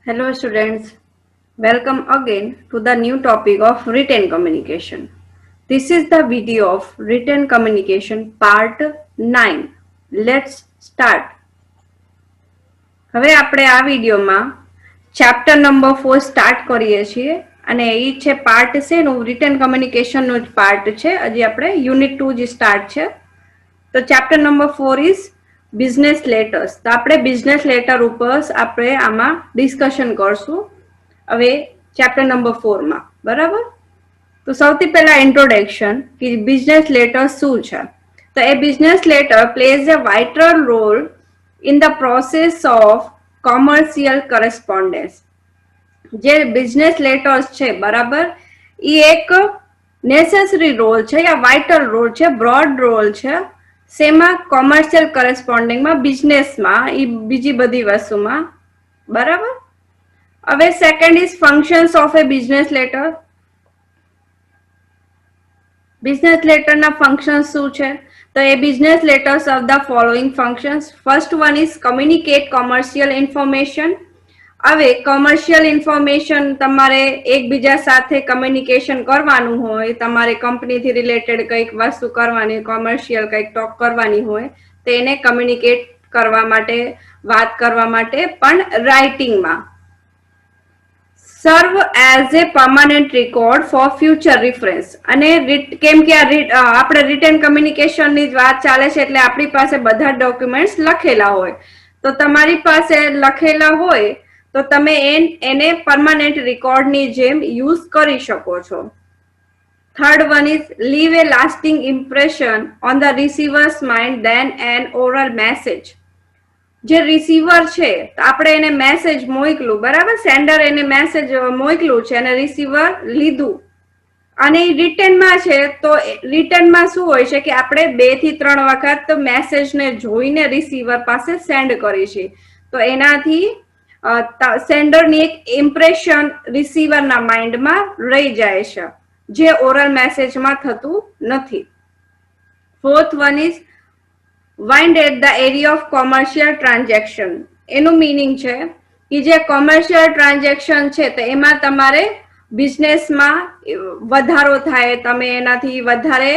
Hello students, welcome again to the new topic of written communication. This is the video of written communication part 9. Let's start. હવે આપણે આ વિડીયોમાં chapter number 4 start કરીએ છીએ અને એ છે પાર્ટ છે નું રિટન કમ્યુનિકેશનનો જ પાર્ટ છે. હજી આપણે યુનિટ 2 જે સ્ટાર્ટ છે. તો chapter number 4 is business letters. તો આપણે બિઝનેસ લેટર ઉપર આપણે આમાં ડિસ્કશન કરશું હવે ચેપ્ટર નંબર 4 માં. બરાબર? તો સૌથી પહેલા ઇન્ટ્રોડક્શન કે બિઝનેસ લેટર શું છે. તો a business letter plays a vital role in the process of commercial correspondence. જે બિઝનેસ લેટર્સ છે બરાબર એ એક નેસેસરી રોલ છે યા વાઇટલ રોલ છે, બ્રોડ રોલ છે શેમાં? કોમર્શિયલ કરસ્પોન્ડિંગમાં, બિઝનેસમાં, એ બીજી બધી વસ્તુમાં. બરાબર? હવે second is functions of a business letter. Business લેટરના ફંક્શન શું છે? તો a business letters of the following functions. First one is communicate commercial information. હવે કોમર્શિયલ ઇન્ફોર્મેશન તમારે એકબીજા સાથે કમ્યુનિકેશન કરવાનું હોય, તમારે કંપનીથી રિલેટેડ કંઈક વસ્તુ કરવાની, કોમર્શિયલ કંઈક ટોક કરવાની હોય તો એને કમ્યુનિકેટ કરવા માટે, વાત કરવા માટે પણ રાઇટિંગમાં. Serve as a permanent record for future reference. અને કેમ કે આપણે રિટન કમ્યુનિકેશનની જ વાત ચાલે છે એટલે આપણી પાસે બધા ડોક્યુમેન્ટ્સ લખેલા હોય. તો તમારી પાસે લખેલા હોય તો તમે એને પરમાનન્ટ રેકોર્ડની જેમ યુઝ કરી શકો છો. Third one is leave a lasting impression on the receiver's mind than an oral message. જે રિસીવર છે આપણે એને મેસેજ મોકલું, બરાબર? સેન્ડર એને મેસેજ મોકલું છે અને રિસીવર લીધું અને રિટર્નમાં છે તો રિટર્નમાં શું હોય છે કે આપણે 2 થી 3 વખત મેસેજને જોઈને રિસીવર પાસે સેન્ડ કરીએ છીએ. તો એનાથી સેન્ડરની એક ઇમ્પ્રેશન રિસીવરના માઇન્ડમાં રહી જાય છે, જે ઓરલ મેસેજમાં થતું નથી. Fourth one is wind at the area of commercial transaction. એનું મિનિંગ છે કે જે કોમર્શિયલ ટ્રાન્ઝેક્શન છે તો એમાં તમારે બિઝનેસમાં વધારો થાય, તમે એનાથી વધારે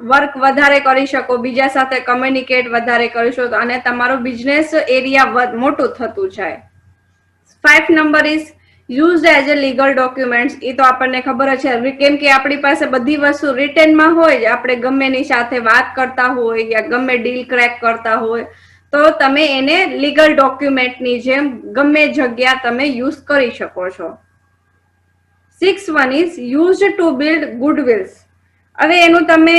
વર્ક વધારે કરી શકો, બીજા સાથે કમ્યુનિકેટ વધારે કરી શકો અને તમારું બિઝનેસ એરિયા મોટું થતું જાય. 5 number is use as a legal documents. એ તો આપણને ખબર જ છે કેમ કે આપણી પાસે બધી વસ્તુ રિટર્નમાં હોય, આપણે ગમે એની સાથે વાત કરતા હોય યા ગમે ડીલ ક્રેક કરતા હોય તો તમે એને લીગલ ડોક્યુમેન્ટની જેમ ગમે જગ્યા તમે યુઝ કરી શકો છો. 6 one is use to build goodwills. હવે એનું તમે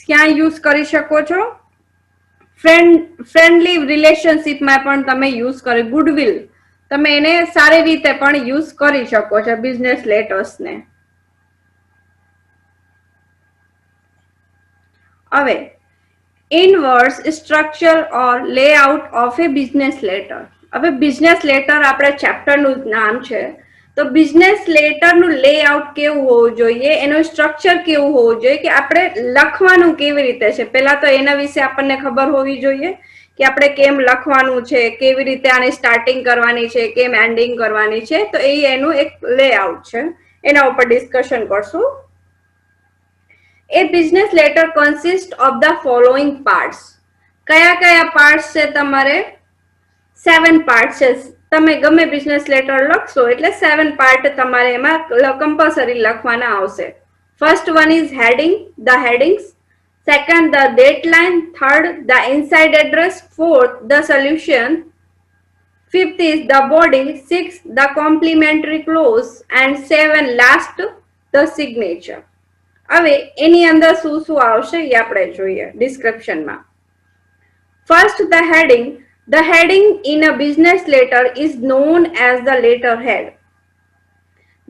ક્યાં યુઝ કરી શકો છો? ફ્રેન્ડલી રિલેશનશીપમાં પણ તમે યુઝ કરી. ગુડવિલ તમે એને સારી રીતે પણ યુઝ કરી શકો છો બિઝનેસ લેટર્સને. હવે inverse structure or layout of a business letter. હવે બિઝનેસ લેટર આપણે ચેપ્ટરનું નામ છે તો બિઝનેસ લેટરનું લેઆઉટ કેવું હોવું જોઈએ, એનું સ્ટ્રક્ચર કેવું હોવું જોઈએ, કે આપણે લખવાનું કેવી રીતે છે પહેલા તો એના વિશે આપણને ખબર હોવી જોઈએ કે આપણે કેમ લખવાનું છે, કેવી રીતે આની સ્ટાર્ટિંગ કરવાની છે, કેમ એન્ડિંગ કરવાની છે. તો એ એનું એક લેઆઉટ છે, એના ઉપર ડિસ્કશન કરશું. A business letter consist of the following parts. કયા કયા પાર્ટ્સ છે? તમારે 7 પાર્ટ છે. તમે ગમે બિઝનેસ લેટર લખશો એટલે 7 પાર્ટ તમારે એમાં કમ્પલસરી લખવાના આવશે. First one is heading, the headings. Second the dateline. Third the inside address. Fourth the salutation. Fifth is the body. 6 the complimentary close and 7 last the signature. હવે એની અંદર શું શું આવશે એ આપણે જોઈએ ડિસ્ક્રિપ્શનમાં. First the heading. The heading in a business letter is known as the letterhead.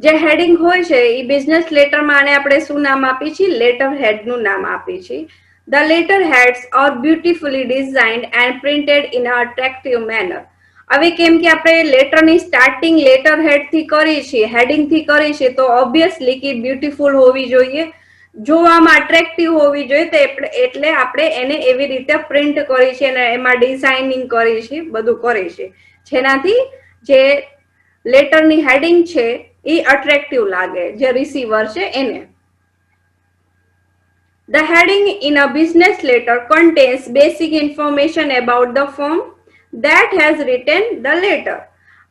જે હેડિંગ હોય છે એ બિઝનેસ લેટરમાં આને આપણે શું નામ આપીએ છીએ? લેટરહેડ નું નામ આપીએ છીએ. The letterheads are beautifully designed and printed in an attractive manner. હવે કેમ કે આપણે લેટરની સ્ટાર્ટિંગ લેટરહેડ થી કરી છે, હેડિંગ થી કરી છે, તો ઓબ્વિયસલી કે બ્યુટીફુલ હોવી જોઈએ, જોવામાં અટ્રેક્ટિવ હોવી જોઈએ. તો એટલે આપણે એને એવી રીતે પ્રિન્ટ કરી છે અને એમાં ડિઝાઇનિંગ કરી છે, બધું કરી છે જેનાથી જે લેટરની હેડિંગ છે એ અટ્રેક્ટિવ લાગે જે રિસીવર છે એને. The heading in a business letter contains basic information about the firm that has written the letter.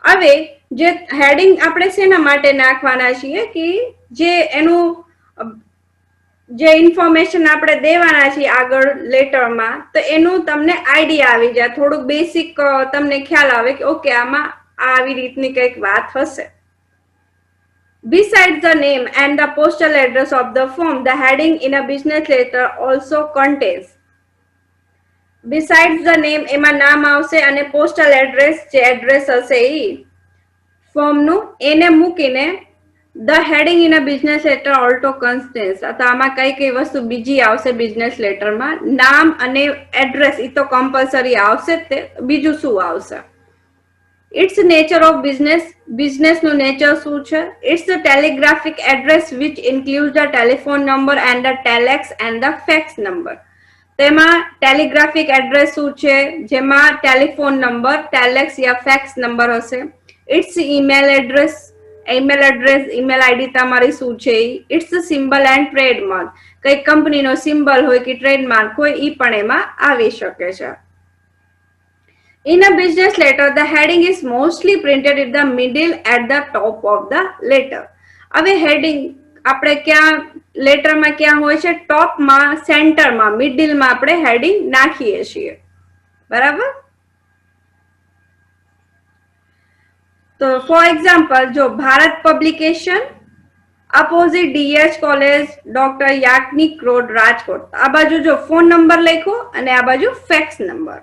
હવે જે હેડિંગ આપણે શેના માટે નાખવાના છીએ કે જે એનું જે ઇન્ફોર્મેશન આપણે દેવાના છીએ આગળ લેટરમાં તો એનું તમને આઈડિયા આવી જાય, થોડુંક બેસિક તમને ખ્યાલ આવે કે ઓકે આમાં આવી રીતની કંઈક વાત હશે. Besides the name and the postal address of the firm, the heading in a business letter also contains. Besides the name એમાં નામ આવશે અને postal address જે એડ્રેસ હશે એ ફર્મનું એને મૂકીને the heading in a business letter also contains. તો આમાં કઈ કઈ વસ્તુ બીજી આવશે બિઝનેસ લેટરમાં, નામ અને એડ્રેસ એ તો કમ્પલસરી આવશે જ તે, બીજું શું આવશે? Its nature of business નું nature શું છે? It's the telegraphic address which includes the telephone number and the telex and the fax number. તેમાં ટેલિગ્રાફિક એડ્રેસ શું છે જેમાં ટેલિફોન નંબર, ટેલેક્સ યા ફેક્સ નંબર હશે. It's email address, email ID તમારી શું છે. ઇટ્સ સિમ્બલ એન્ડ ટ્રેડમાર્ક, કઈ કંપનીનો સિમ્બલ હોય કે ટ્રેડમાર્ક હોય એ પણ એમાં આવી શકે છે. In a business letter, the heading is mostly printed in the middle at the top of the letter. હવે હેડિંગ આપણે ક્યાં લેટરમાં ક્યાં હોય છે? ટોપમાં, સેન્ટરમાં, મિડલમાં આપણે હેડિંગ નાખીએ છીએ, બરાબર? તો ફોર એક્ઝામ્પલ જો Bharat publication opposite DH college doctor Yagnik road Rajkot, આ બાજુ જો ફોન નંબર લખ્યો અને આ બાજુ ફેક્સ નંબર,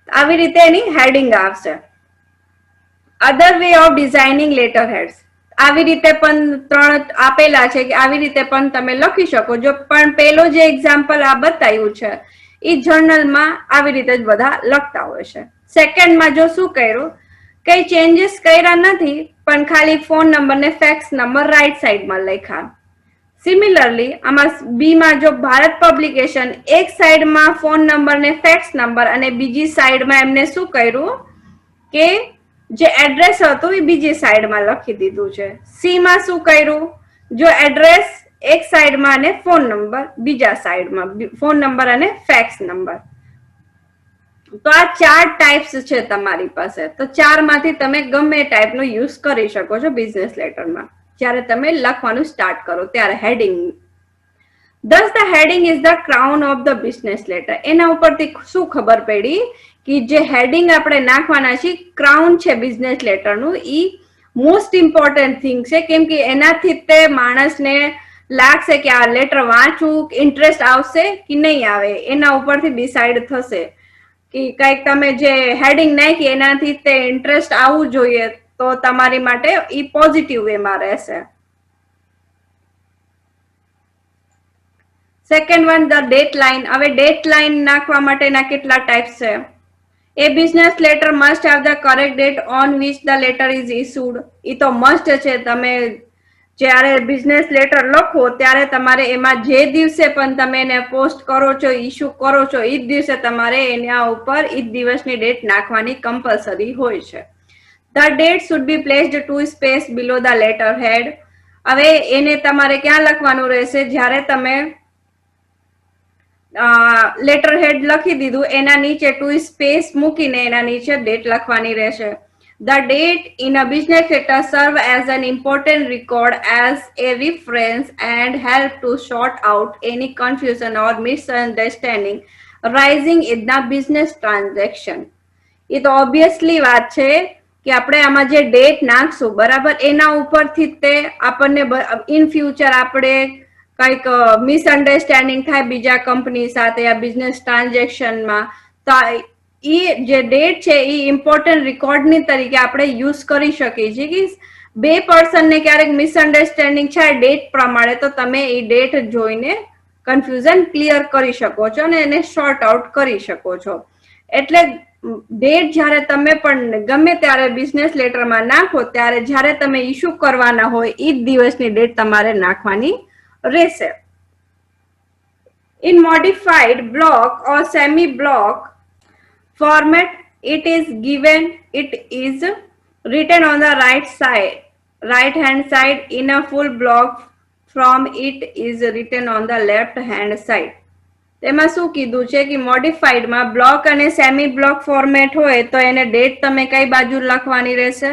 આવી રીતે એની હેડિંગ આવશે. અધર way of designing letter heads, આવી રીતે પણ ત્રણ આપેલા છે કે આવી રીતે પણ તમે લખી શકો છો, પણ પેલો જે એક્ઝામ્પલ આ બતાવ્યું છે એ જર્નલમાં આવી રીતે જ બધા લખતા હોય છે. સેકન્ડમાં જો શું કર્યું, કઈ ચેન્જીસ કર્યા નથી પણ ખાલી ફોન નંબર ને ફેક્સ નંબર રાઈટ સાઈડમાં લખ્યા. સિમિલરલી આમાં બીમાં જો ભારત પબ્લિકેશન એક સાઈડમાં ફોન નંબર ને ફેક્સ નંબર અને બીજી સાઈડમાં એમને શું કર્યું કે જે એડ્રેસ હતું એ બીજી સાઈડમાં લખી દીધું છે. સી માં શું કર્યું, જો એડ્રેસ એક સાઈડમાં અને ફોન નંબર બીજા સાઈડમાં, ફોન નંબર અને ફેક્સ નંબર. તો આ 4 ટાઈપ્સ છે તમારી પાસે. તો 4 માંથી તમે ગમે ટાઈપનો યુઝ કરી શકો છો બિઝનેસ લેટરમાં જ્યારે તમે લખવાનું સ્ટાર્ટ કરો ત્યારે heading. Thus the heading is the crown of the business letter. એના ઉપરથી શું ખબર પડી કે જે હેડિંગ આપણે નાખવાના છે ક્રાઉન છે બિઝનેસ લેટરનું, ઈ મોસ્ટ ઇમ્પોર્ટન્ટ થિંગ છે, કેમ કે એનાથી તે માણસને લાગશે કે આ લેટર વાંચવું, ઇન્ટરેસ્ટ આવશે કે નહીં આવે, એના ઉપરથી ડિસાઇડ થશે કે કઈક તમે જે હેડિંગ નાખી એનાથી તે ઇન્ટરેસ્ટ આવવું જોઈએ તો તમારી માટે ઈ પોઝિટિવ વેમાં રહેશે. Second one the date line. હવે ડેટ લાઇન નાખવા માટેના કેટલા ટાઈપ્સ છે. A business letter must have the correct date on which the letter is issued. એ તો મસ્ટ છે. તમે જ્યારે બિઝનેસ લેટર લખો ત્યારે તમારે એમાં જે દિવસે પણ તમે એને પોસ્ટ કરો છો, ઇશ્યુ કરો છો, એ જ દિવસે તમારે એના ઉપર એ જ દિવસની ડેટ નાખવાની કમ્પલસરી હોય છે. The date should be placed 2 space below the letter head. હવે એને તમારે ક્યાં લખવાનું રહેશે? જ્યારે તમે લેટર હેડ લખી દીધું એના નીચે 2 સ્પેસ મૂકીને એના નીચે ડેટ લખવાની રહેશે. The date in a business letter serve as an important record as a reference and help to sort out any confusion or misunderstanding arising in the business transaction. એ તો ઓબ્વિયસલી વાત છે કે આપણે આમાં જે ડેટ નાખશું બરાબર એના ઉપરથી તે આપણને ઇન ફ્યુચર આપણે કઈક મિસઅન્ડરસ્ટેન્ડિંગ થાય બીજા કંપની સાથે આ બિઝનેસ ટ્રાન્ઝેક્શનમાં, તો એ જે ડેટ છે એ ઇમ્પોર્ટન્ટ રેકોર્ડની તરીકે આપણે યુઝ કરી શકીએ છીએ કે બે પર્સનને ક્યારેક મિસઅન્ડરસ્ટેન્ડિંગ છે ડેટ પ્રમાણે તો તમે એ ડેટ જોઈને કન્ફ્યુઝન ક્લિયર કરી શકો છો અને એને શોર્ટ આઉટ કરી શકો છો. એટલે ડેટ જ્યારે તમે પણ ગમે ત્યારે બિઝનેસ લેટરમાં નાખો ત્યારે જ્યારે તમે ઇશ્યુ કરવાના હોય એ જ દિવસની ડેટ તમારે નાખવાની રહેશે. In modified block or semi block format it is written on the right hand side in a full block from it is written on the left hand side. તેમાં શું કીધું છે કે મોડિફાઈડમાં બ્લોક અને સેમી બ્લોક ફોર્મેટ હોય તો એને date તમે કઈ બાજુ લખવાની રહેશે?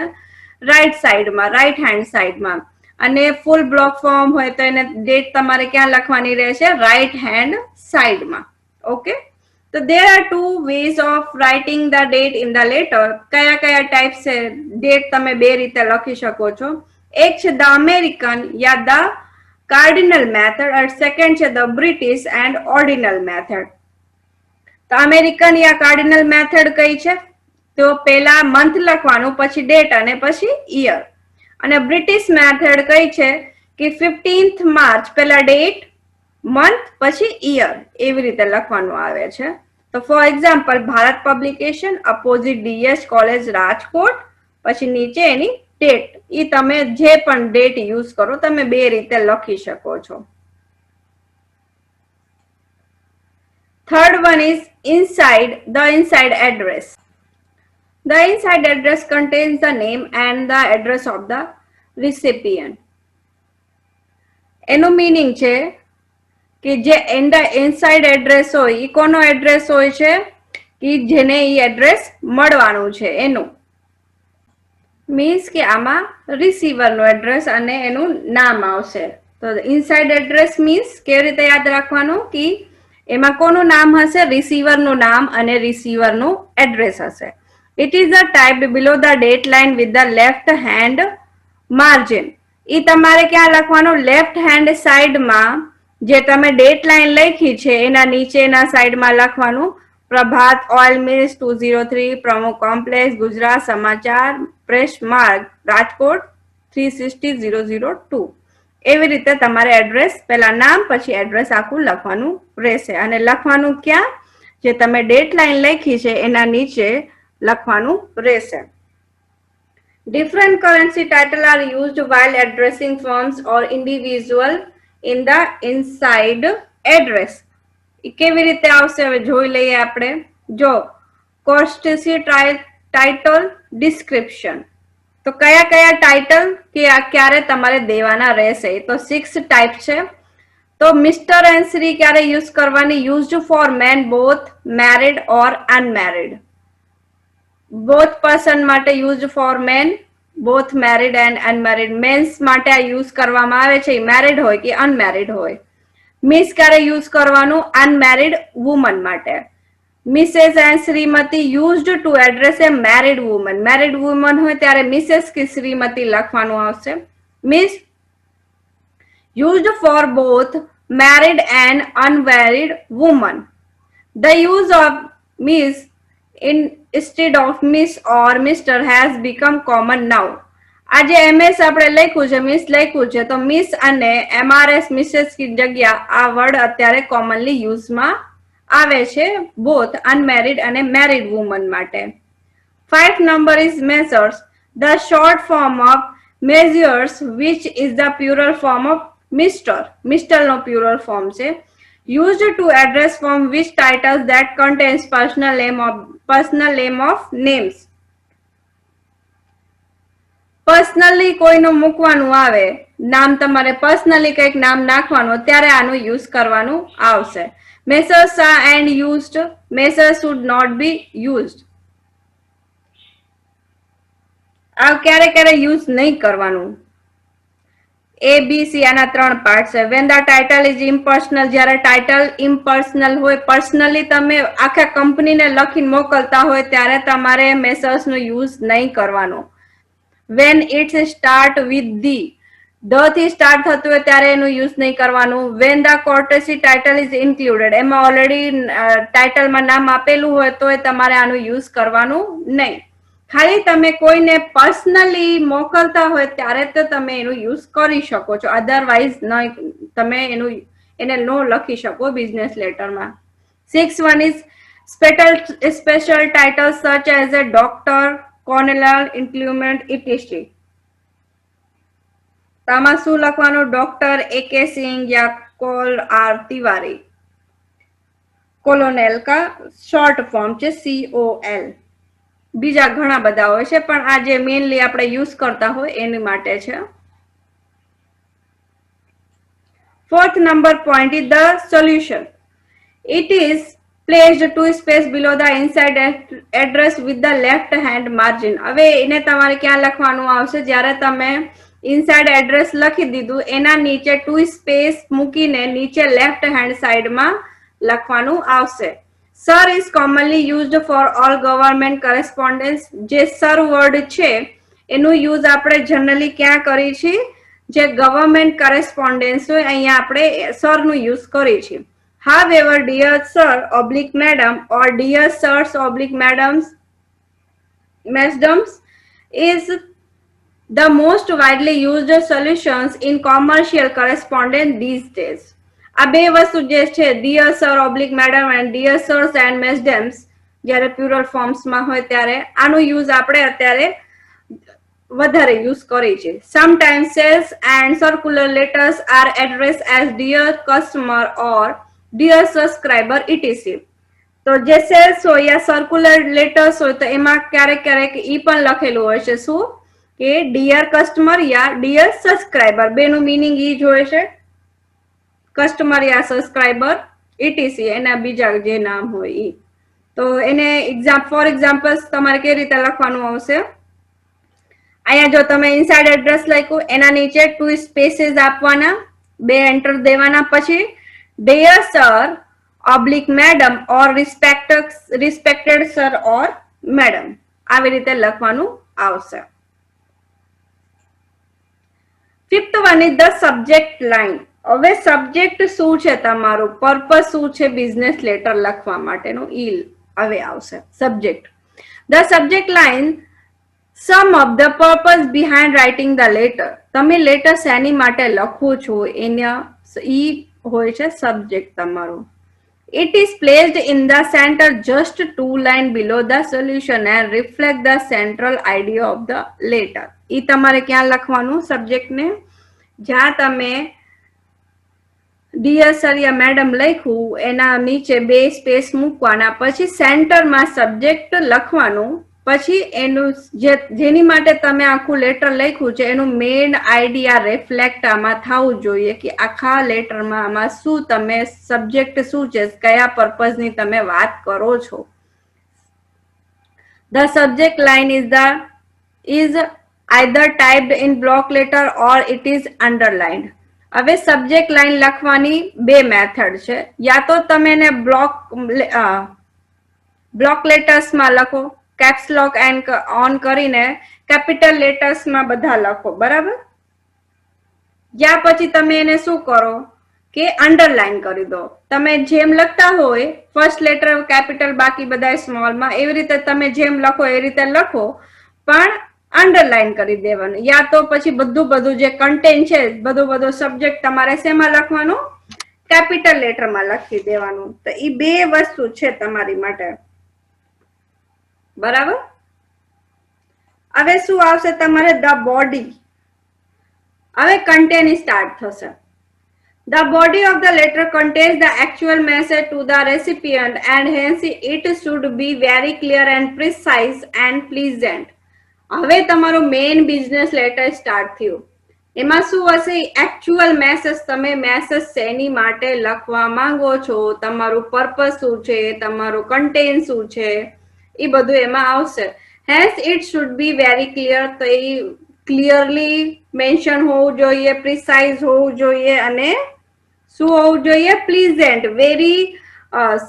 રાઈટ સાઈડમાં, રાઈટ હેન્ડ સાઈડમાં. અને ફૂલ બ્લોક ફોર્મ હોય તો એને ડેટ તમારે ક્યાં લખવાની રહેશે? રાઈટ હેન્ડ સાઈડમાં. ઓકે, તો there are two ways of writing the date in the letter. કયા કયા ટાઈપ છે ડેટ તમે બે રીતે લખી શકો છો? એક છે the American yeah the cardinal method અને સેકન્ડ છે the British and ordinal method. તો અમેરિકન યા કાર્ડિનલ મેથડ કઈ છે? તો પેલા મંથ લખવાનું, પછી ડેટ અને પછી યર. અને બ્રિટિશ મેથડ કઈ છે કે 15th માર્ચ પેલા ડેટ, મંથ પછી યર, એવી રીતે લખવાનું આવે છે. તો for example Bharat publication opposite DS college Rajkot, પછી નીચે એની ડેટ. એ તમે જે પણ ડેટ યુઝ કરો તમે બે રીતે લખી શકો છો. Third one is inside, the inside address. The inside address contains the name and the address of the recipient. એનું મીનિંગ છે કે જે ઇનસાઇડ એડ્રેસ હોય એ કોનો એડ્રેસ હોય છે? કે જેને એ એડ્રેસ મળવાનું છે એનું. મીન્સ કે આમાં રિસીવરનું એડ્રેસ અને એનું નામ આવશે. તો ઇનસાઇડ એડ્રેસ મીન્સ કેવી રીતે યાદ રાખવાનું કે એમાં કોનું નામ હશે? રિસીવરનું નામ અને રિસીવરનું એડ્રેસ હશે. It is the typed below the date line with the left hand margin. એ તમારે ક્યાં લખવાનું? લેફ્ટ હેન્ડ સાઈડમાં જે તમે ડેટ લાઈન લખી છે એના નીચેના સાઈડમાં લખવાનું પ્રભાત ઓઇલ મિલ્સ 203 પ્રમુખ કોમ્પ્લેક્સ ગુજરાત સમાચાર પ્રેસ માર્ગ રાજકોટ 360,002. એવી રીતે તમારે એડ્રેસ પેલા નામ પછી એડ્રેસ આખું લખવાનું રહેશે. અને લખવાનું ક્યાં? જે તમે ડેટ લાઈન લખી છે એના નીચે લખવાનું રહેશે. Different currency titles are used while addressing firms or individual in the inside address. કેવી રીતે આવશે હવે જોઈ લઈએ આપણે. જો કોસ્ટસી ટાઇટલ ડિસ્ક્રિપ્શન, તો કયા કયા ટાઇટલ કે આ ક્યારે તમારે દેવાના રહેશે? તો 6 ટાઈપ છે. તો મિસ્ટર એન્ડ શ્રી ક્યારે યુઝ કરવાની? Used for men both married or unmarried. Both person માટે use for men, both married and unmarried. Men's માટે આ યુઝ કરવામાં આવે છે મેરિડ હોય કે અનમેરિડ હોય. મિસ ક્યારે યુઝ કરવાનું? અનમેરિડ વુમન માટે. Mrs and Shrimati used to address a married woman. Married woman હોય ત્યારે મિસેસ કે શ્રીમતી લખવાનું આવશે. Miss used for both married and unmarried woman. The use of Miss instead of miss or mr has become common now. આજે ms આપણે લખ્યું છે, miss લખ્યું છે, તો મિસ અને mrs મિસેસ की જગ્યા આ વર્ડ અત્યારે કોમનલી યુઝમાં આવે છે બોથ અનમેરિડ અને મેરિડ વુમન માટે. 5th number is measures, the short form of measures which is the plural form of mister. mister નો plural form છે. Used to address from which titles that contains personal name of names. Personally કોઈનું મૂકવાનું આવે નામ, તમારે personally કંઈક નામ નાખવાનું ત્યારે આનું યુઝ કરવાનું આવશે. Messrs are and used, measures should not be used. આ ક્યારે ક્યારે યુઝ નહીં કરવાનું. ABC આના 3 પાર્ટ છે. When the title is impersonal, જ્યારે ટાઇટલ ઇમ્પર્સનલ હોય, પર્સનલી તમે આખા કંપનીને લખીને મોકલતા હોય ત્યારે તમારે મેસર્સનો યુઝ નહીં કરવાનો. When it's start with the થી સ્ટાર્ટ થતું હોય ત્યારે એનું યુઝ નહીં કરવાનું. When the courtesy title is included, એમાં ઓલરેડી ટાઇટલમાં નામ આપેલું હોય તો તમારે આનું યુઝ કરવાનું નહીં. ખાલી તમે કોઈને પર્સનલી મોકલતા હોય ત્યારે તો તમે એનું યુઝ કરી શકો છો, અધરવાઇઝ તમે એને નો લખી શકો business લેટરમાં. 6th one is special titles such as a doctor, colonel, increment, etc. તો આમાં શું લખવાનું? ડોક્ટર AK સિંહ યા કોલ આર તિવારી. કોલોનેલ કા શોર્ટ ફોર્મ છે COL. બીજા ઘણા બધા હોય છે, પણ આ જે મેઇનલી આપણે યુઝ કરતા હોય એની માટે છે. Fourth number point is the solution. It is placed two space below the inside address with the left hand margin. હવે એને તમારે ક્યાં લખવાનું આવશે? જ્યારે તમે ઇનસાઇડ એડ્રેસ લખી દીધું એના નીચે ટુ સ્પેસ મૂકીને નીચે લેફ્ટ હેન્ડ સાઈડમાં લખવાનું આવશે. Sir is commonly used for all government correspondence. જે સર વર્ડ છે એનું યુઝ આપણે જનરલી ક્યાં કરીએ છીએ? જે ગવર્મેન્ટ કરેસ્પોન્ડન્સ હોય અહીંયા આપણે સરનું યુઝ કરીએ છીએ. However, dear sir oblique madam or dear sirs oblique madams is the most widely used solutions in commercial correspondence these days. આ બે વસ્તુ જે છે dear sir oblique madam and dear sirs and mesdames જ્યારે plural ફોર્મ્સમાં હોય ત્યારે આનો use આપણે અત્યારે વધારે યુઝ કરી છે. Sometimes sales and circular letters are addressed as dear customer or dear subscriber etc. તો જે સેલ્સ હોય યા સર્ક્યુલર લેટર્સ હોય તો એમાં ક્યારેક ક્યારેક ઈ પણ લખેલું હોય છે શું કે ડિયર કસ્ટમર યા ડિયર સબસ્ક્રાઇબર, બેનું મિનિંગ ઈ જ હોય છે, કસ્ટમર યા સબસ્ક્રાઇબર ઇટીસી એના બીજા જે નામ હોય ઈ. તો એને ફોર એક્ઝામ્પલ તમારે કેવી રીતે લખવાનું આવશે? અહીંયા જો તમે ઇનસાઇડ એડ્રેસ લખ્યું એના નીચે ટુ સ્પેસીસ આપવાના, બે એન્ટર દેવાના, પછી dear sir oblique madam or respected sir or madam આવી રીતે લખવાનું આવશે. Fifth one is the subject line. હવે સબ્જેક્ટ શું છે તમારું, પર્પસ શું છે બિઝનેસ લેટર લખવા માટેનું ઈ હવે આવશે subject. The subject line sum of the purpose behind writing the letter. તમે લેટર શેની માટે લખો છો એના ઈ હોય છે સબ્જેક્ટ તમારું. It is placed in the center just 2 line below the solution and reflect the central idea of the letter. ઈ તમારે ક્યાં લખવાનું સબ્જેક્ટ ને? જ્યાં તમે ડિયર સર યા મેડમ લખ્યું એના નીચે બે સ્પેસ મૂકવાના, પછી સેન્ટરમાં સબ્જેક્ટ લખવાનું, પછી એનું જેની માટે તમે આખું લેટર લખ્યું છે એનું મેઇન આઈડિયા રિફ્લેક્ટ આમાં થવું જોઈએ કે આખા લેટરમાં આમાં શું તમે સબ્જેક્ટ શું છે, કયા પર્પઝની તમે વાત કરો છો. The subject line is either typed in block letter or it is underlined. હવે સબ્જેક્ટ લાઇન લખવાની બે મેથડ છે. યા તો તમે એને બ્લોક લેટર્સમાં લખો, કેપ્સ લોક ઓન કરીને કેપિટલ લેટર્સમાં બધા લખો, બરાબર? યા પછી તમે એને શું કરો કે અંડરલાઇન કરી દો. તમે જેમ લખતા હોય ફર્સ્ટ લેટર કેપિટલ બાકી બધા સ્મોલમાં, એવી રીતે તમે જેમ લખો એ રીતે લખો, પણ અંડરલાઇન કરી દેવાનું. યા તો પછી બધું જે કન્ટેન્ટ છે બધું સબ્જેક્ટ તમારે શેમાં લખવાનું? કેપિટલ લેટરમાં લખી દેવાનું. તો ઈ બે વસ્તુ છે તમારી માટે, બરાબર? હવે શું આવશે તમારે? The body. હવે કન્ટેન્ટ સ્ટાર્ટ થશે. The body of the letter contains the actual message to the recipient and hence it should be very clear and precise and pleasant. હવે તમારો મેઇન બિઝનેસ લેટર સ્ટાર્ટ થયું. એમાં શું હશે? Actual message, તમે message શેની માટે લખવા માંગો છો, તમારું પર્પસ શું છે, તમારું કન્ટેન્ટ શું છે, એ બધું એમાં આવશે. Hence it should be very clear. તો એ ક્લિયરલી મેન્શન હોવું જોઈએ, પ્રિસાઇઝ હોવું જોઈએ અને શું હોવું જોઈએ? પ્લીઝન્ટ, વેરી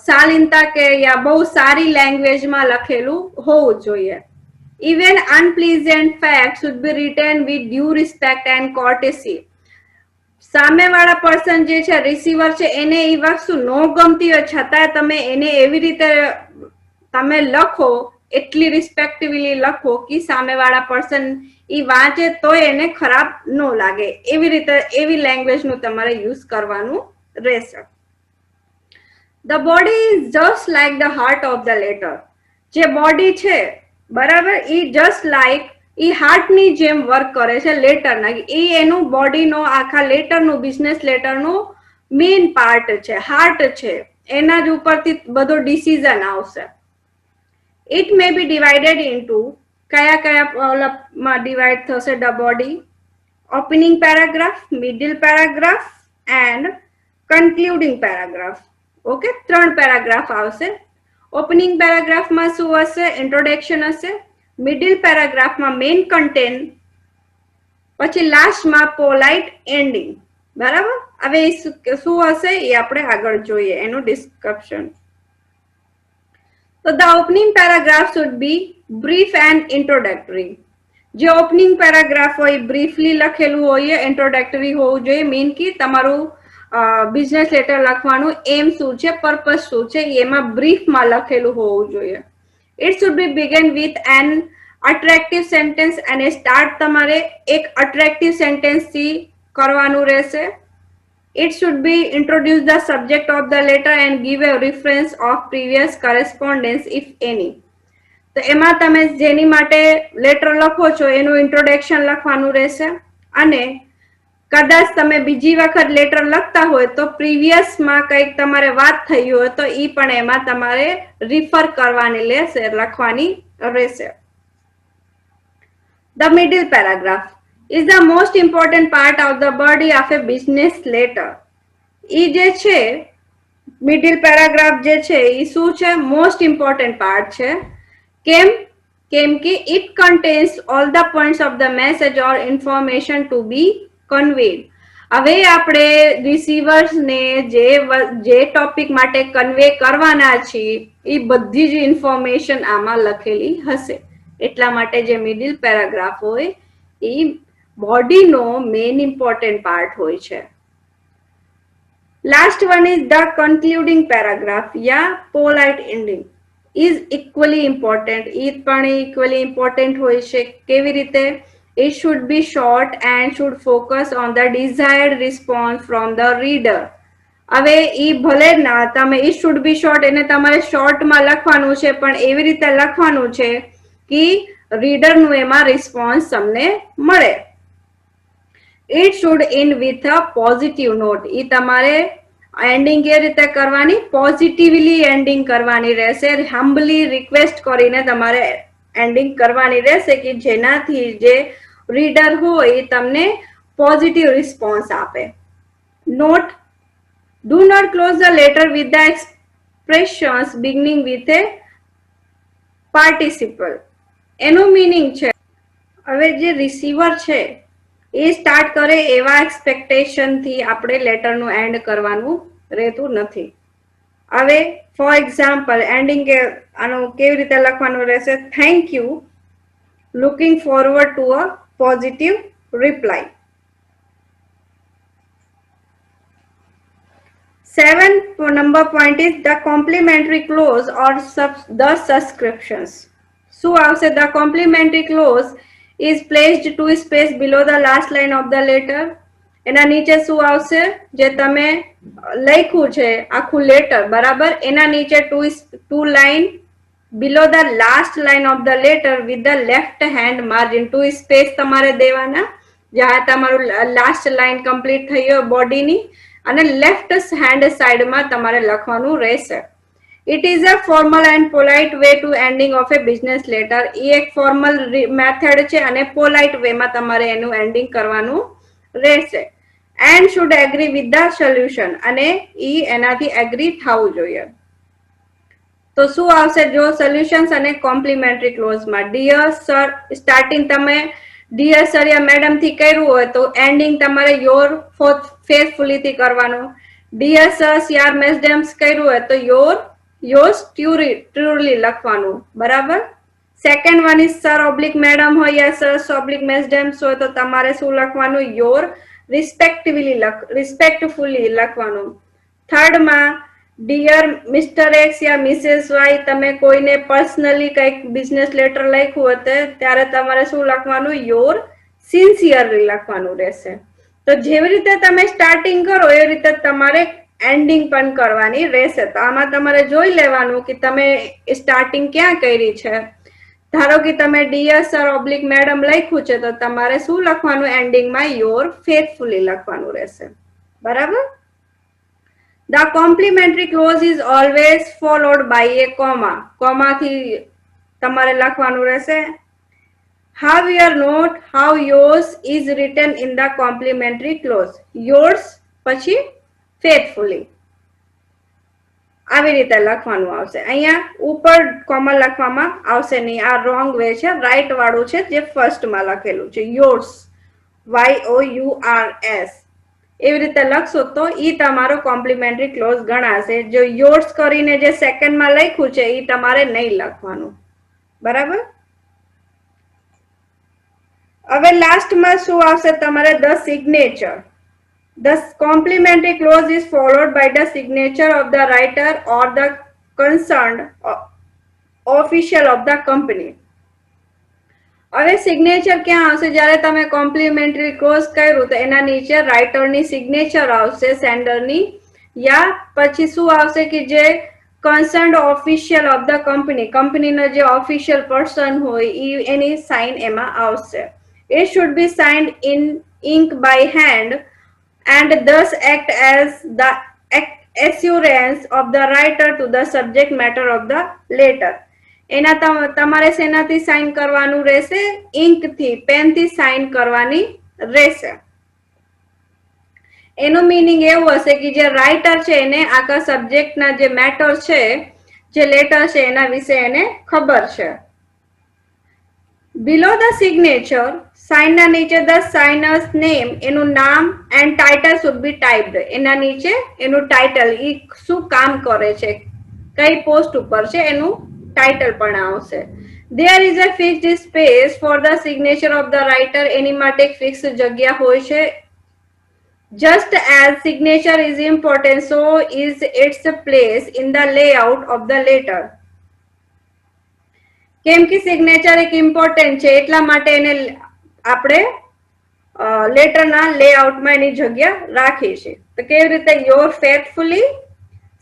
શાલીનતા કે યા બહુ સારી લેંગ્વેજમાં લખેલું હોવું જોઈએ. Even unpleasant facts should be written with due respect and courtesy. સામેવાળા પર્સન જે છે રિસીવર છે એને એ વસ્તુ ન ગમતી હોય છતાં તમે એને એવી રીતે તમે લખો, એટલી રિસ્પેક્ટિવલી લખો કે સામેવાળા પર્સન ઈ વાંચે તો એને ખરાબ ન લાગે, એવી રીતે એવી લેંગ્વેજનું તમારે યુઝ કરવાનું રહેશે. The body is just like the heart of the letter. જે બોડી છે બરાબર, ઈ જસ્ટ લાઈક ઈ હાર્ટની જેમ વર્ક કરે છે લેટરના. ઈ એનું બોડીનો આખા લેટરનું બિઝનેસ લેટરનું મેઇન પાર્ટ છે, હાર્ટ છે. એના જ ઉપરથી બધો ડિસિઝન આવશે. It may be divided into કયા કયા ડિવાઈડ થશે the body, opening paragraph, middle paragraph and concluding paragraph. Okay, ત્રણ પેરાગ્રાફ આવશે. ઓપનિંગ પેરાગ્રાફમાં શું હશે? ઇન્ટ્રોડક્શન હશે. મિડલ પેરાગ્રાફમાં મેઇન કન્ટેન્ટ, પછી લાસ્ટમાં પોલાઇટ એન્ડિંગ. બરાબર, હવે શું હશે એ આપણે આગળ જોઈએ એનું description. So the opening paragraph should be brief and introductory. જે ઓપનિંગ પેરાગ્રાફ હોય બ્રીફલી લખેલું હોય, ઇન્ટ્રોડક્ટરી હોવું જોઈએ. મીન કે તમારું બિઝનેસ લેટર લખવાનું એમ શું છે, પર્પસ શું છે, એમાં બ્રીફમાં લખેલું હોવું જોઈએ. It should B began with an attractive sentence, અને સ્ટાર્ટ તમારે એક અટ્રેક્ટિવ સેન્ટેન્સથી કરવાનું રહેશે. It should be introduce the subject of the letter and give a reference of previous correspondence if any. તો એમાં તમે જેની માટે લેટર લખો છો એનું ઇન્ટ્રોડક્શન લખવાનું રહેશે, અને કદાચ તમે બીજી વખત લેટર લખતા હોય તો પ્રીવિયસમાં કંઈક તમારે વાત થઈ હોય તો ઈ પણ એમાં તમારે રિફર કરવાની રહેશે, લખવાની રહેશે. The middle paragraph is the most important part of the body of a business letter. ઈ જે છે મિડલ પેરાગ્રાફ જે છે ઈ શું છે? મોસ્ટ ઇમ્પોર્ટન્ટ પાર્ટ છે. કેમ કે it contains all the points of the message or information to be conveyed. હવે આપણે રિસીવર્સ ને જે ટોપિક માટે કન્વે કરવાના છીએ એ બધી જ ઇન્ફોર્મેશન આમાં લખેલી હશે. એટલા માટે જે મિડલ પેરાગ્રાફ હોય એ બોડીનો મેઇન ઇમ્પોર્ટન્ટ પાર્ટ હોય છે. Last one is the concluding paragraph या polite ending is equally important. it પણ equally important હોય છે. કેવી રીતે? It should be short and should focus on the desired response from the reader. હવે ઈ ભલે ના તમે it should be short એને તમારે શોર્ટમાં લખવાનું છે, પણ એવી રીતે લખવાનું છે કે રીડરનું એમાં રિસ્પોન્સ તમને મળે. It should end with a positive note. ઈ તમારે એન્ડિંગ એ રીતે કરવાની, પોઝિટિવલી એન્ડિંગ કરવાની રહેશે. હમ્બલી રિક્વેસ્ટ કરીને તમારે એન્ડિંગ કરવાની રહેશે કે જેનાથી જે રીડર હોય એ તમને પોઝિટિવ રિસ્પોન્સ આપે. Note, do not close the letter with the expressions beginning with a participle. એનું મીનિંગ છે, હવે જે રિસીવર છે એ સ્ટાર્ટ કરે એવા એક્સપેક્ટેશનથી આપણે લેટરનું એન્ડ કરવાનું રહેતું નથી. હવે ફોર એક્ઝામ્પલ એન્ડિંગ આનું કેવી રીતે લખવાનું રહેશે? Thank you, looking forward to a positive reply. 7 number point is the complimentary clause or the subscriptions. શું આવશે? The complimentary clause is placed 2 space below the last line of the letter. એના નીચે શું આવશે? જે તમે લખ્યું છે આખું લેટર, બરાબર, એના નીચે 2 line below the last line of the letter with the left hand margin. 2 space તમારે દેવાના જ્યાં તમારું લાસ્ટ લાઈન કમ્પ્લીટ થઈ હોય બોડીની, અને લેફ્ટ હેન્ડ સાઈડમાં તમારે લખવાનું રહેશે. It is a formal and polite way to ending of a business letter. એ એક ફોર્મલ મેથડ છે અને પોલાઇટ વેમાં તમારે એનું એન્ડિંગ કરવાનું રહેશે. And should agree with the solution. અને ઈ એનાથી એગ્રી થવું જોઈએ. તો શું આવશે? જો સોલ્યુશન્સ અને કોમ્પ્લિમેન્ટરી ક્લોઝમાં ડિયર સર સ્ટાર્ટિંગ તમે ડિયર સર યા મેડમ થી કર્યું હોય તો એન્ડિંગ તમારે યોર ફેથફુલી થી કરવાનું. ડિયર સર્સ યાર મેડમ્સ કર્યું હોય તો યોર્સ ટ્રુલી લખવાનું, બરાબર. Second one is sir oblique madam હોય યા સર્સ ઓબ્લિક મેડમ્સ હોય તો તમારે શું લખવાનું? યોર રિસ્પેક્ટફુલી લખવાનું. થર્ડમાં ડિયર મિસ્ટર એક્સ યા મિસેસ વાય તમે કોઈને પર્સનલી કંઈક બિઝનેસ લેટર લખ્યું હોય ત્યારે તમારે શું લખવાનું? યોર સિન્સિયરલી લખવાનું રહેશે. તો જેવી રીતે તમે સ્ટાર્ટિંગ કરો એવી રીતે તમારે એન્ડિંગ પણ કરવાની રહેશે. તો આમાં તમારે જોઈ લેવાનું કે તમે સ્ટાર્ટિંગ ક્યાં કરી છે. ધારો કે તમે ડિયર સર ઓબ્લિક મેડમ લખ્યું છે તો તમારે શું લખવાનું? એન્ડિંગમાં યોર ફેથફુલી લખવાનું રહેશે, બરાબર. The complimentary clause is always followed by a comma. કોમાથી તમારે લખવાનું રહેશે how your note how yours is written in the complimentary clause. yours પછી faithfully આવી રીતે લખવાનું આવશે. અહીંયા ઉપર કોમા લખવામાં આવશે નહીં, આ રોંગ વે છે, રાઈટ વાળું છે જે ફર્સ્ટમાં લખેલું છે yours yours. એવી રીતે લખશો તો ઈ તમારો કોમ્પ્લિમેન્ટરી ક્લોઝ ગણાશે. જો યોર્સ કરીને જે સેકન્ડમાં લખ્યું છે ઈ તમારે નહીં લખવાનું. બરાબર. હવે લાસ્ટમાં શું આવશે તમારે the signature. The complimentary clause is followed by the signature of the writer or the concerned official of the company. હવે સિગ્નેચર ક્યાં આવશે? જ્યારે તમે કોમ્પ્લિમેન્ટરી ક્લોઝ કર્યું તો એના નીચે રાઇટરની સિગ્નેચર આવશે સેન્ડરની, યા પછી શું આવશે કે જે કન્સર્ન્ડ ઓફિશિયલ ઓફ ધ કંપનીનો જે ઓફિશિયલ પર્સન હોય એની સાઇન એમાં આવશે. It should be signed in ink by hand and thus act as the assurance of the writer to the subject matter of the letter. એના તમારે શેનાથી સાઇન કરવાનું રહેશે? ઇંકથી, પેનથી સાઇન કરવાની રહેશે. એનું મીનિંગ એવું હશે કે જે રાઇટર છે એને આખા સબ્જેક્ટના જે મેટર છે, જે લેટર છે એના વિશે એને ખબર છે. બિલો ધ સિગ્નેચર, સાઇનના નીચે ધ સાઇનર્સ નેમ, એનું નામ and title should be typed. એના નીચે એનું ટાઇટલ, ઈ શું કામ કરે છે, કઈ પોસ્ટ ઉપર છે એનું ટાઇટલ પણ આવશે. There is a fixed space for the signature of the writer. એની માટે એક ફિક્સ જગ્યા હોય છે. Just as signature is important, so is its place in the layout of the letter. કેમ કે સિગ્નેચર એક ઇમ્પોર્ટન્ટ છે એટલા માટે એને આપણે લેટરના લેઆઉટમાં એની જગ્યા રાખી છે. તો કેવી રીતે? યોર ફેથફુલી,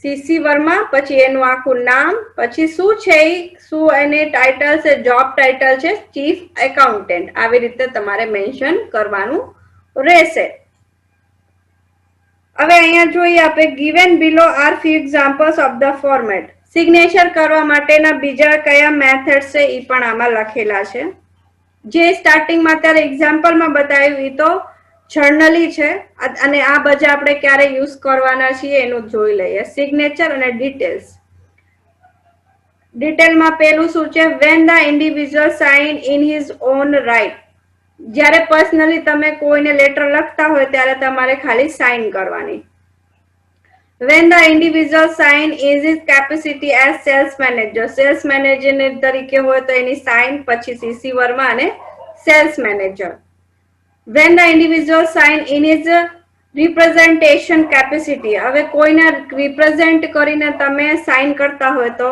સીસી વર્મા, પછી એનું આખું નામ, પછી શું છે, શું એને ટાઇટલ છે, જોબ ટાઇટલ છે ચીફ એકાઉન્ટન્ટ. આવી રીતે તમારે મેન્શન કરવાનું રહેશે. હવે અહીંયા જોઈએ આપણે given below are few examples of the format. Signature કરવા માટેના બીજા કયા મેથડ છે એ પણ આમાં લખેલા છે. જે સ્ટાર્ટિંગમાં અત્યારે એક્ઝામ્પલમાં બતાવ્યું એ તો જર્નલી છે, અને આ બધા આપણે ક્યારે યુઝ કરવાના છીએ એનું જોઈ લઈએ. સિગ્નેચર અને ડિટેલ્સ. ડિટેલમાં પેલું શું છે? when the individual sign in his own right. જ્યારે પર્સનલી તમે કોઈને લેટર લખતા હોય ત્યારે તમારે ખાલી સાઇન કરવાની. when the individual sign is his capacity as sales manager, sales manager તરીકે હોય તો એની સાઇન, પછી સીસી વર્મા અને sales manager. when the individual sign in his representation capacity, હવે કોઈને રિપ્રેઝેન્ટ કરીને તમે સાઇન કરતા હોય તો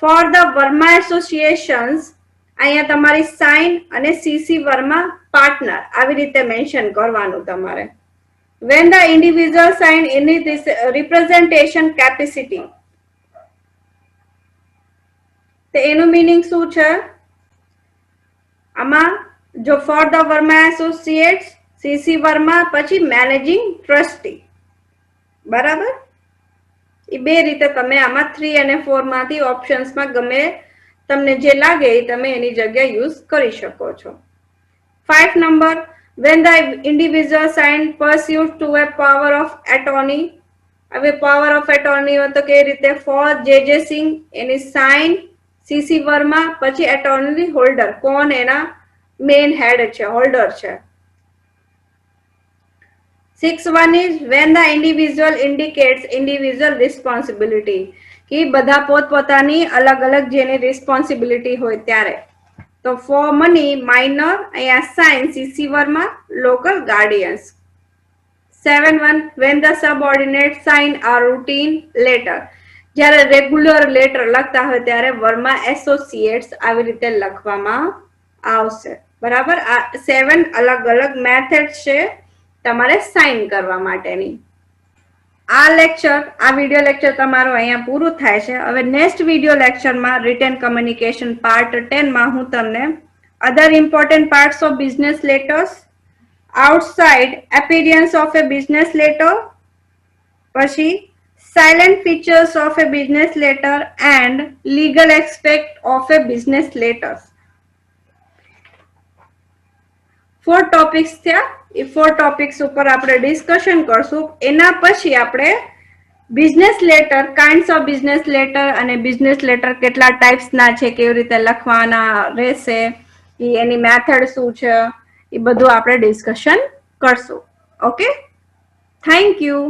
for the વર્મા એસોસિએશન્સ, અહીંયા તમારી સાઇન અને સીસી વર્મા પાર્ટનર આવી રીતે મેન્શન કરવાનું તમારે. when the individual sign in this representation capacity, તો એનું મીનિંગ શું છે આમાં? જો for the Verma associates, CC Verma, પછી મેનેજિંગ ટ્રસ્ટી. બરાબર. એ બે રીતે તમે આમાં 3 અને 4 માંથી ઓપ્શન્સમાં ગમે તમને જે લાગે એ તમે એની જગ્યાએ યુઝ કરી શકો છો. 5 number, when the individual sign pursuant to a power of attorney. હવે પાવર ઓફ એટોર્ની હોય તો કેવી રીતે? ફોર જે સિંહ, એની સાઇન, સીસી વર્મા, પછી એટોર્ની હોલ્ડર, કોણ એના મેઇન હેડ છે, હોલ્ડર છે. 6 is when the individual indicates individual responsibility, કે બધા પોતપોતાની અલગ અલગ જેની રિસ્પોન્સિબિલિટી હોય ત્યારે. તો ફોર મની, માઇનર, અહીંયા sign, CC Verma, local guardians. 7 when the subordinate sign a routine letter, જ્યારે રેગ્યુલર લેટર લખતા હોય ત્યારે વર્મા એસોસિએટ્સ આવી રીતે લખવામાં આવશે. બરાબર. આ 7 અલગ અલગ મેથડ છે તમારે સાઇન કરવા માટેની. આ લેક્ચર, આ વિડીયો લેક્ચર તમારું અહીંયા પૂરું થાય છે. હવે નેક્સ્ટ વિડીયો લેક્ચરમાં રિટન કમ્યુનિકેશન પાર્ટ 10 માં હું તમને other important parts of business letters, outside appearance of a business letter, પછી silent features of a business letter and legal aspect of a business letters. 4 topics થયા. એ 4 topics ઉપર આપણે discussion કરશું. એના પછી આપણે business letter, kinds of business letter અને business letter કેટલા ટાઈપ્સના છે, કેવી રીતે લખવાના રહેશે, એની મેથડ શું છે, એ બધું આપણે ડિસ્કશન કરશું. Okay, thank you.